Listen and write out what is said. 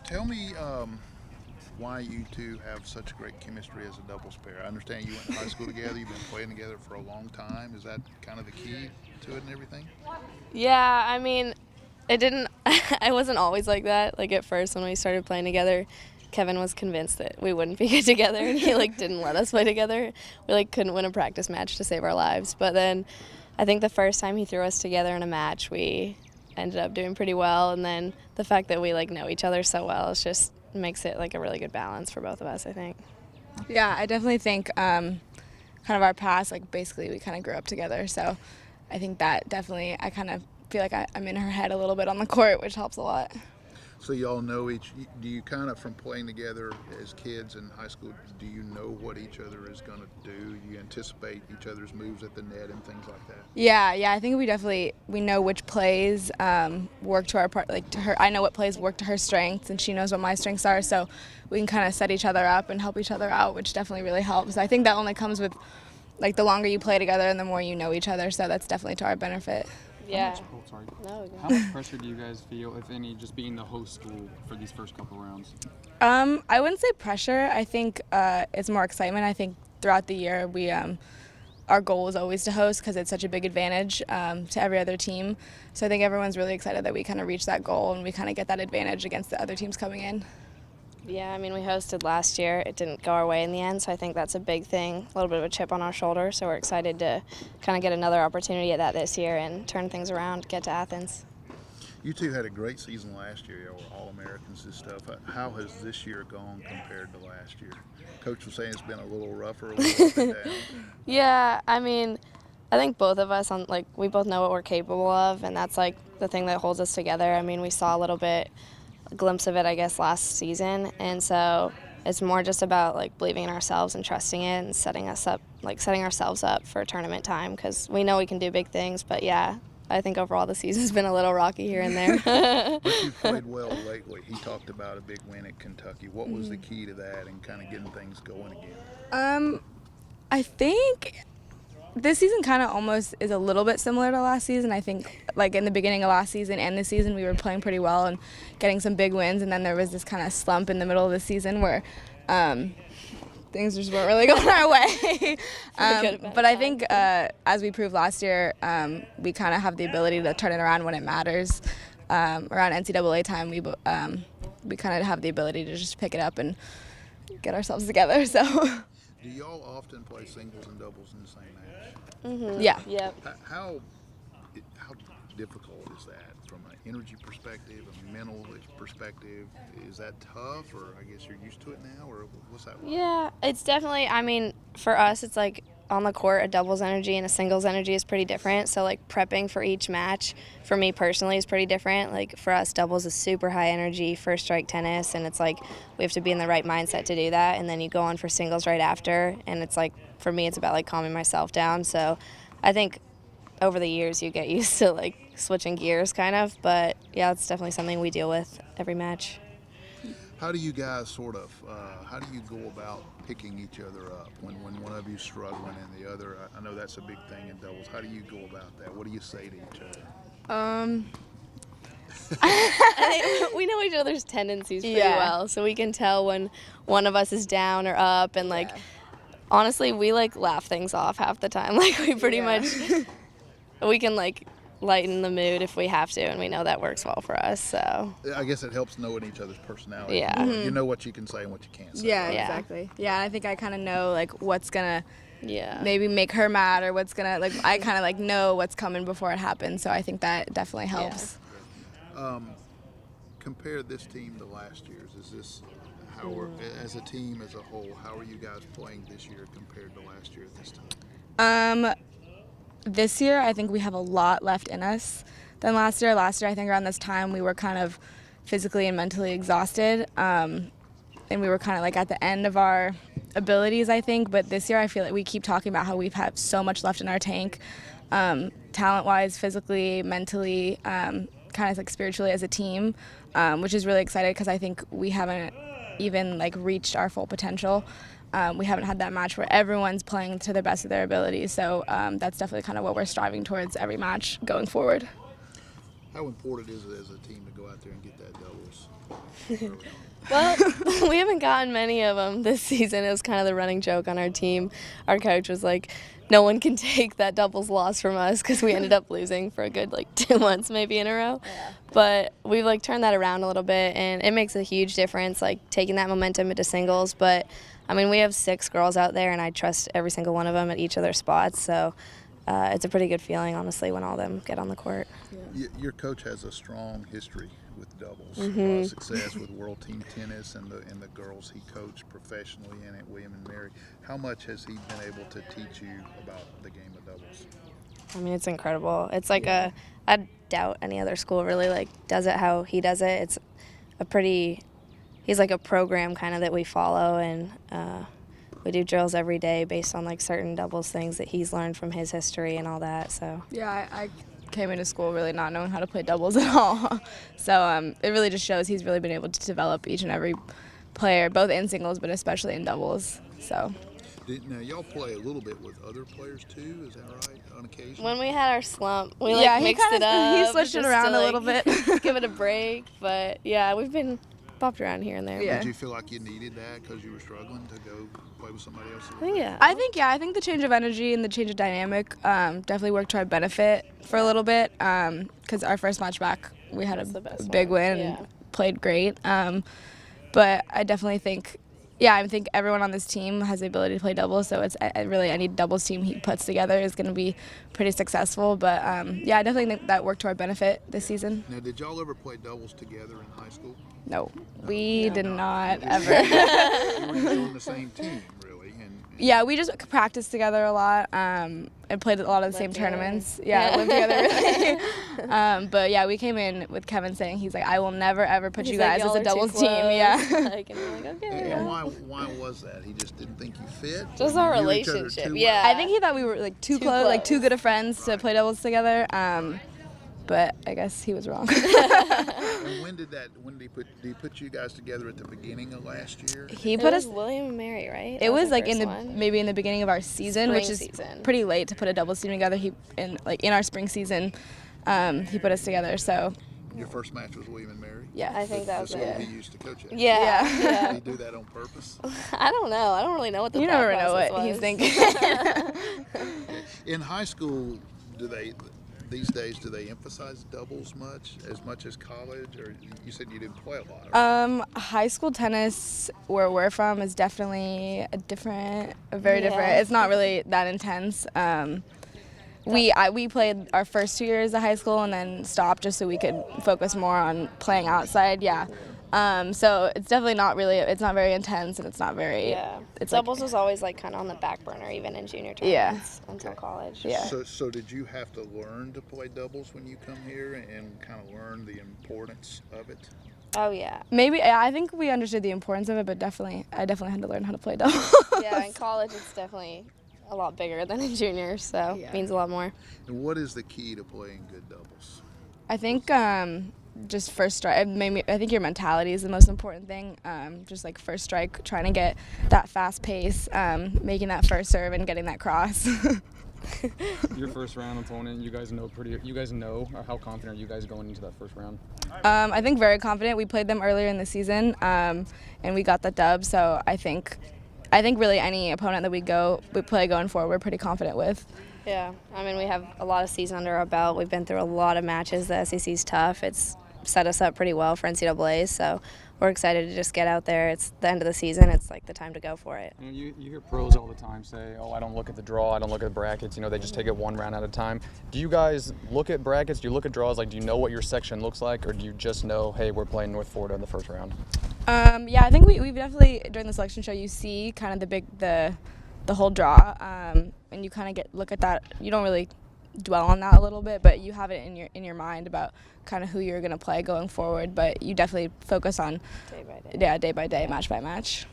Tell me why you two have such great chemistry as a doubles pair. I understand you went to high school together. You've been playing together for a long time. Is that kind of the key to it and everything? Yeah, I mean, it didn't. I wasn't always like that. Like at first, when we started playing together, Kevin was convinced that we wouldn't be good together, and he didn't let us play together. We couldn't win a practice match to save our lives. But then, I think the first time he threw us together in a match, we ended up doing pretty well. And then the fact that we know each other so well, it's just makes it a really good balance for both of us, I think. Yeah, I definitely think kind of our past, basically we kind of grew up together. So I think that definitely, I kind of feel like I'm in her head a little bit on the court, which helps a lot. So you all know do you kind of, from playing together as kids in high school, do you know what each other is going to do? Do you anticipate each other's moves at the net and things like that? Yeah, I think we know which plays work to our part, to her. I know what plays work to her strengths, and she knows what my strengths are, so we can kind of set each other up and help each other out, which definitely really helps. I think that only comes with, the longer you play together and the more you know each other, so that's definitely to our benefit. Yeah. How much pressure do you guys feel, if any, just being the host school for these first couple rounds? I wouldn't say pressure. I think it's more excitement. I think throughout the year we our goal is always to host because it's such a big advantage to every other team. So I think everyone's really excited that we kind of reach that goal and we kind of get that advantage against the other teams coming in. Yeah, I mean, we hosted last year. It didn't go our way in the end, so I think that's a big thing, a little bit of a chip on our shoulder. So we're excited to kind of get another opportunity at that this year and turn things around, get to Athens. You two had a great season last year. You were All-Americans and stuff. How has this year gone compared to last year? Coach was saying it's been a little rougher, a little up and down. Yeah, I mean, I think both of us, we both know what we're capable of, and that's the thing that holds us together. I mean, we saw a glimpse of it, I guess, last season, and so it's more just about believing in ourselves and trusting it and setting ourselves up for tournament time, because we know we can do big things. But yeah, I think overall the season's been a little rocky here and there. But you've played well lately. He talked about a big win at Kentucky. What was the key to that and kind of getting things going again? I think this season kind of almost is a little bit similar to last season. I think in the beginning of last season and this season we were playing pretty well and getting some big wins, and then there was this kind of slump in the middle of the season where things just weren't really going our way. But I think as we proved last year, we kind of have the ability to turn it around when it matters. Around NCAA time, we kind of have the ability to just pick it up and get ourselves together. So. Do y'all often play singles and doubles in the same match? Mm-hmm. Yeah. Yep. How difficult is that from an energy perspective, a mental perspective? Is that tough, or I guess you're used to it now, or what's that like? Yeah, it's definitely, I mean, for us, it's on the court, a doubles energy and a singles energy is pretty different. So prepping for each match, for me personally, is pretty different. For us, doubles is super high energy, first strike tennis, and it's we have to be in the right mindset to do that. And then you go on for singles right after, and it's for me, it's about calming myself down. So I think over the years you get used to switching gears kind of, but yeah, it's definitely something we deal with every match. How do you guys how do you go about picking each other up when one of you's struggling and the other? I know that's a big thing in doubles. How do you go about that? What do you say to each other? I think we know each other's tendencies pretty well, so we can tell when one of us is down or up, and honestly, we laugh things off half the time. We pretty much, we can lighten the mood if we have to, and we know that works well for us. So I guess it helps knowing each other's personality. Yeah. Mm-hmm. You know what you can say and what you can't say. Yeah, right? exactly. Yeah, I think I kind of know what's gonna yeah maybe make her mad, or what's gonna I kind of know what's coming before it happens. So I think that definitely helps. Compare this team to last year's. Is this how we're, as a team as a whole, how are you guys playing this year compared to last year at this time? This year, I think we have a lot left in us than last year. Last year, I think around this time, we were kind of physically and mentally exhausted, and we were kind of at the end of our abilities, I think. But this year, I feel we keep talking about how we've had so much left in our tank, talent-wise, physically, mentally, kind of spiritually as a team, which is really exciting because I think we haven't even reached our full potential. We haven't had that match where everyone's playing to the best of their abilities, so that's definitely kind of what we're striving towards every match going forward. How important is it as a team to go out there and get that doubles early on? Well, we haven't gotten many of them this season. It was kind of the running joke on our team. Our coach was like, no one can take that doubles loss from us because we ended up losing for a good 2 months maybe in a row. Yeah. But we've turned that around a little bit, and it makes a huge difference, taking that momentum into singles. But I mean, we have 6 girls out there, and I trust every single one of them at each of their spots. So it's a pretty good feeling, honestly, when all of them get on the court. Yeah. Your coach has a strong history with doubles, success with World Team Tennis and the girls he coached professionally in at William and Mary. How much has he been able to teach you about the game of doubles? I mean, it's incredible. It's I doubt any other school really does it how he does it. It's he's a program kind of that we follow, and we do drills every day based on certain doubles things that he's learned from his history and all that. So yeah, I came into school really not knowing how to play doubles at all. So it really just shows he's really been able to develop each and every player, both in singles but especially in doubles. So. Now, y'all play a little bit with other players too, is that right, on occasion? When we had our slump, we mixed it up. He switched it just around a little bit. give it a break. But yeah, we've been bopped around here and there. Yeah. Did you feel like you needed that because you were struggling to go play with somebody else? I think the change of energy and the change of dynamic definitely worked to our benefit for a little bit, because our first match back we had a big win and played great. But I definitely think, I think everyone on this team has the ability to play doubles, so it's really any doubles team he puts together is going to be pretty successful. But I definitely think that worked to our benefit this season. Now, did y'all ever play doubles together in high school? No, we did not ever. You were on the same team, really. Yeah, we just practiced together a lot and played a lot of the same tournaments. Yeah, lived together really. But yeah, we came in with Kevin saying, he's like, I will never ever put you guys as a doubles team. Yeah. And we're okay. And why was that? He just didn't think you fit? Just our relationship. Yeah. I think he thought we were too close, too good of friends to play doubles together. But I guess he was wrong. And when did he put you guys together at the beginning of last year? He put us William and Mary, right? It was maybe in the beginning of our season, which is pretty late to put a doubles team together. In our spring season, he put us together. So your first match was William and Mary? Yeah, I think that was it. He used to coach it. Yeah. Did he do that on purpose? I don't know. I don't really know what the You never know what he's thinking. In high school, these days, do they emphasize doubles as much as college? Or you said you didn't play a lot, right? High school tennis, where we're from, is definitely very different. It's not really that intense. We played our first 2 years of high school and then stopped just so we could focus more on playing outside. Yeah. So it's definitely it's not very intense, and it's not very. Yeah. Doubles was always kind of on the back burner, even in junior tournaments until college. Yeah. So did you have to learn to play doubles when you come here and kind of learn the importance of it? Oh yeah. Maybe I think we understood the importance of it, but I definitely had to learn how to play doubles. Yeah, in college it's definitely a lot bigger than in juniors, so it means a lot more. And what is the key to playing good doubles? I think just first strike. I think your mentality is the most important thing. Just first strike, trying to get that fast pace, making that first serve and getting that cross. Your first round opponent, you guys know, or how confident are you guys going into that first round? I think very confident. We played them earlier in the season, and we got the dub. So I think really any opponent that we play going forward, we're pretty confident with. Yeah, I mean, we have a lot of season under our belt. We've been through a lot of matches. The SEC's tough. It's set us up pretty well for NCAA, so we're excited to just get out there. It's the end of the season. It's the time to go for it. You hear pros all the time say, oh, I don't look at the draw, I don't look at the brackets. They just take it one round at a time. Do you guys look at brackets? Do you look at draws? Do you know what your section looks like, or do you just know, hey, we're playing North Florida in the first round? Yeah, I think we've definitely, during the selection show, you see kind of the whole draw, and you kind of look at that. You don't really dwell on that a little bit, but you have it in your mind about kind of who you're going to play going forward. But you definitely focus on day by day, match by match.